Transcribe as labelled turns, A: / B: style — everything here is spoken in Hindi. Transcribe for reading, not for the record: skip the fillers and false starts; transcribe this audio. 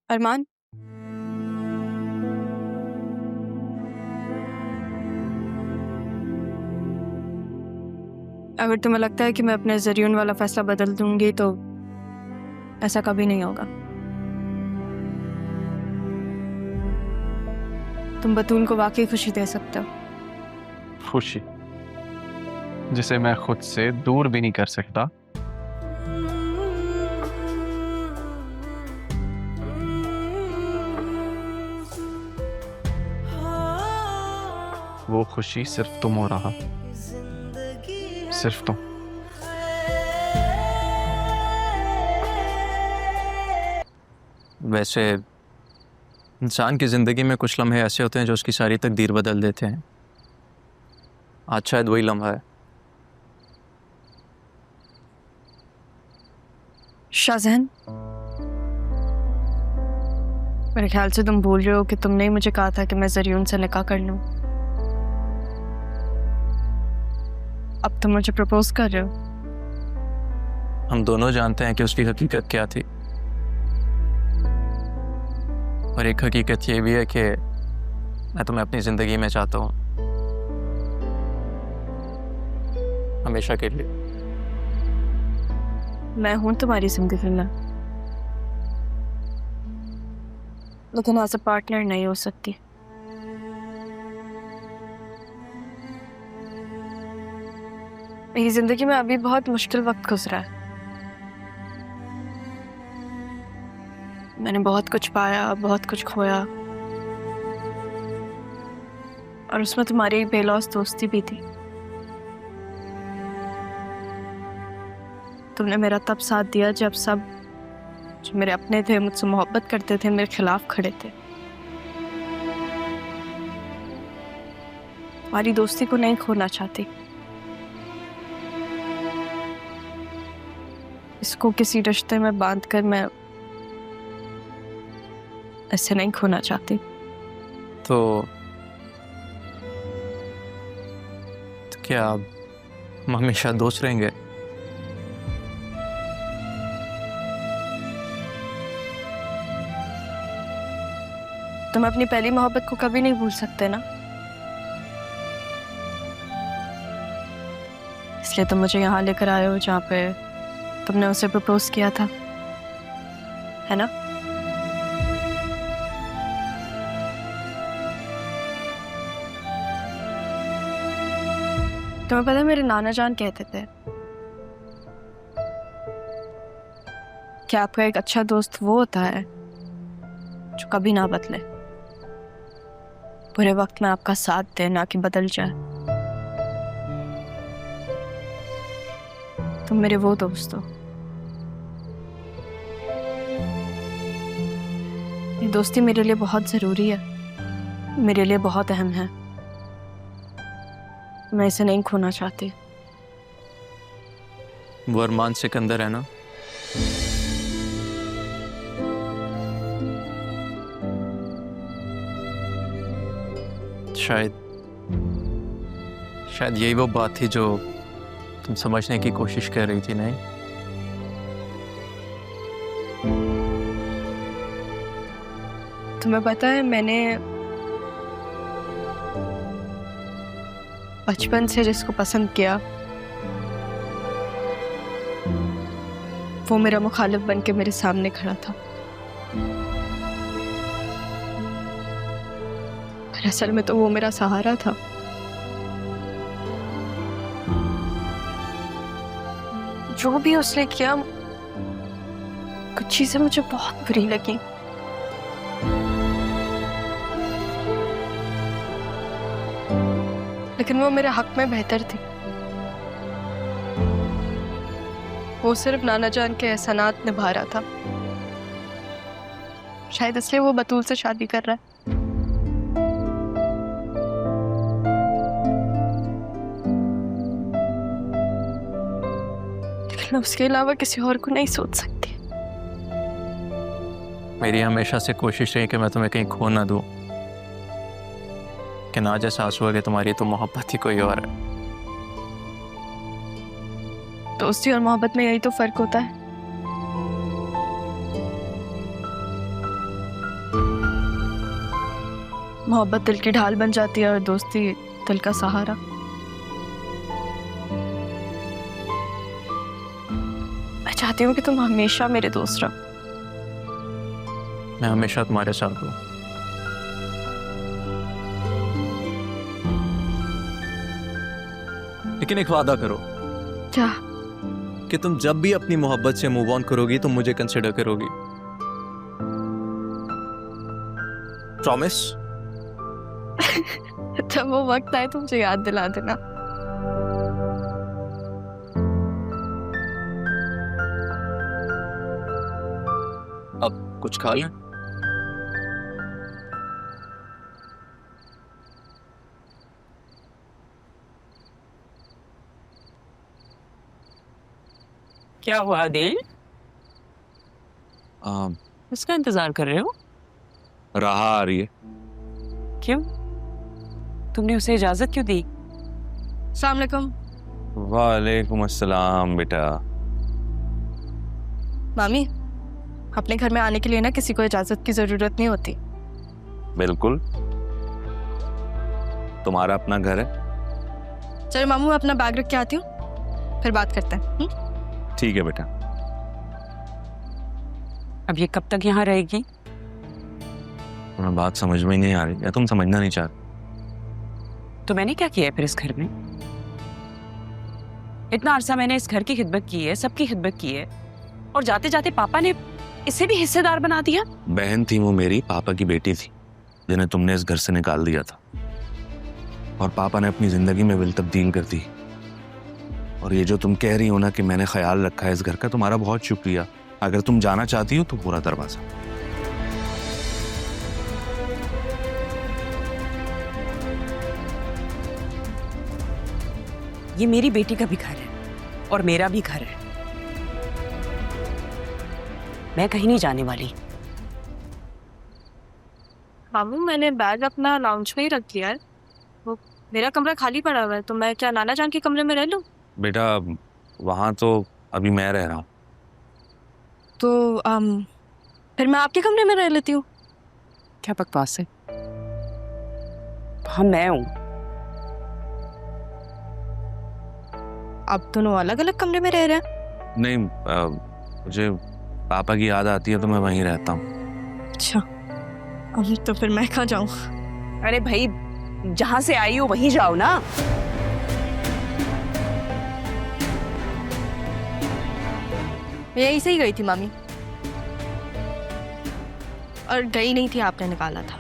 A: अरमान, अगर तुम्हें लगता है कि मैं अपने ज़रियून वाला फैसला बदल दूंगी तो ऐसा कभी नहीं होगा। तुम बतूल को वाकई खुशी दे सकते हो।
B: खुशी जिसे मैं खुद से दूर भी नहीं कर सकता। वो खुशी सिर्फ तुम हो रहा, सिर्फ तुम।
C: वैसे इंसान की ज़िंदगी में कुछ लम्हे ऐसे होते हैं जो उसकी सारी तकदीर बदल देते हैं। आज शायद वही लम्हा है।
A: शाहजहान, मेरे ख्याल से तुम भूल रहे हो कि तुमने ही मुझे कहा था कि मैं ज़रियून से निकाह कर लूं। अब तुम मुझे प्रपोज कर रहे हो।
C: हम दोनों जानते हैं कि उसकी हकीकत क्या थी, और एक हकीकत ये भी है कि मैं तुम्हें अपनी ज़िंदगी में चाहता हूँ, हमेशा के लिए।
A: मैं हूं तुम्हारी जिंदगी में, लेकिन एज अ पार्टनर नहीं हो सकती। मेरी जिंदगी में अभी बहुत मुश्किल वक्त गुजरा है। मैंने बहुत कुछ पाया, बहुत कुछ खोया, और उसमें तुम्हारी बेलौस दोस्ती भी थी। तुमने मेरा तब साथ दिया जब सब जो मेरे अपने थे, मुझसे मोहब्बत करते थे, मेरे खिलाफ खड़े थे। तुम्हारी दोस्ती को नहीं खोना चाहती। इसको किसी रिश्ते में बांधकर मैं ऐसे नहीं खोना चाहती।
C: तो क्या हम हमेशा दोस्त रहेंगे?
A: तुम अपनी पहली मोहब्बत को कभी नहीं भूल सकते ना, इसलिए तुम मुझे यहाँ लेकर आए हो जहाँ पे तुमने उसे प्रपोज किया था, है ना? तुम्हें पता है मेरे नाना जान कहते थे कि आपका एक अच्छा दोस्त वो होता है जो कभी ना बदले, बुरे वक्त में आपका साथ दे, ना कि बदल जाए। तुम मेरे वो दोस्त हो। ये दोस्ती मेरे लिए बहुत जरूरी है, मेरे लिए बहुत अहम है। मैं इसे नहीं खोना चाहती।
C: वो अरमान सिकंदर है ना? शायद यही वो बात थी जो तुम समझने की कोशिश कर रही थी, नहीं?
A: तुम्हें पता है मैंने बचपन से जिसको पसंद किया वो मेरा मुखालिफ बन के मेरे सामने खड़ा था। पर असल में तो वो मेरा सहारा था। जो भी उसने किया, कुछ चीजें मुझे बहुत बुरी लगी। लेकिन वो मेरे हक में बेहतर थी। वो सिर्फ नाना जान के एहसानात निभा रहा था। शायद इसलिए वो बतूल से शादी कर रहा है। लेकिन उसके अलावा किसी और को नहीं सोच सकती।
C: मेरी हमेशा से कोशिश रही कि मैं तुम्हें कहीं खो ना दूं, कि आज एहसास हुआ कि तुम्हारी तो मोहब्बत ही कोई और है।
A: दोस्ती और मोहब्बत में यही तो फर्क होता है। मोहब्बत दिल की ढाल बन जाती है और दोस्ती दिल का सहारा। मैं चाहती हूँ कि तुम हमेशा मेरे दोस्त रहो।
C: मैं हमेशा तुम्हारे साथ हूँ। लेकिन एक वादा करो
A: क्या?
C: कि तुम जब भी अपनी मोहब्बत से मूव ऑन करोगी तुम मुझे कंसिडर करोगी। प्रॉमिस?
A: जब वो वक्त आए तो मुझे याद दिला देना।
C: अब कुछ खा लें?
D: क्या हुआ दिल? उसका इंतजार कर रहे हो?
E: राह आ रही है।
D: क्यों? तुमने उसे इजाजत क्यों दी?
A: अस्सलाम वालेकुम।
E: वालेकुम अस्सलाम बेटा।
A: मामी, अपने घर में आने के लिए ना किसी को इजाजत की जरूरत नहीं होती।
E: बिल्कुल, तुम्हारा अपना घर है।
A: चलो मामू, मैं अपना बैग रख के आती हूँ, फिर बात करते हैं।
E: ठीक है बेटा।
D: अब ये कब तक यहाँ रहेगी?
E: तुम्हें बात समझ में ही नहीं आ रही या तुम समझना नहीं चाहते?
D: तो मैंने क्या किया है फिर इस घर में? इतना अरसा मैंने इस घर की खिदमत की है, सबकी खिदमत की है, और जाते जाते पापा ने इसे भी हिस्सेदार बना दिया।
E: बहन थी वो, मेरी पापा की बेटी थी, जिन्हें तुमने इस घर से निकाल दिया था, और पापा ने अपनी जिंदगी में विल तब्दील कर दी। और ये जो तुम कह रही हो ना कि मैंने ख्याल रखा है इस घर का, तुम्हारा बहुत शुक्रिया। अगर तुम जाना चाहती हो तो पूरा दरवाजा।
D: ये मेरी बेटी का भी घर है और मेरा भी घर है। मैं कहीं नहीं जाने वाली।
A: मामू, मैंने बैग अपना लाउंज में ही रख दिया है। वो मेरा कमरा खाली पड़ा हुआ है, तो मैं क्या नाना जान के कमरे में रह लूं?
E: बेटा वहां तो अभी मैं रह रहा हूँ।
A: तो फिर मैं आपके कमरे में रह लेती हूँ।
D: क्या बकवास है? हाँ, मैं हूं।
A: आप दोनों अलग अलग कमरे में रह रहे हैं?
E: नहीं, मुझे पापा की याद आती है तो मैं वहीं रहता हूँ।
A: अच्छा, अब तो फिर मैं कहाँ जाऊँ?
D: अरे भाई, जहां से आई हो वहीं जाओ ना।
A: मैं यहीं से ही गई थी मामी, और गई नहीं थी, आपने निकाला था।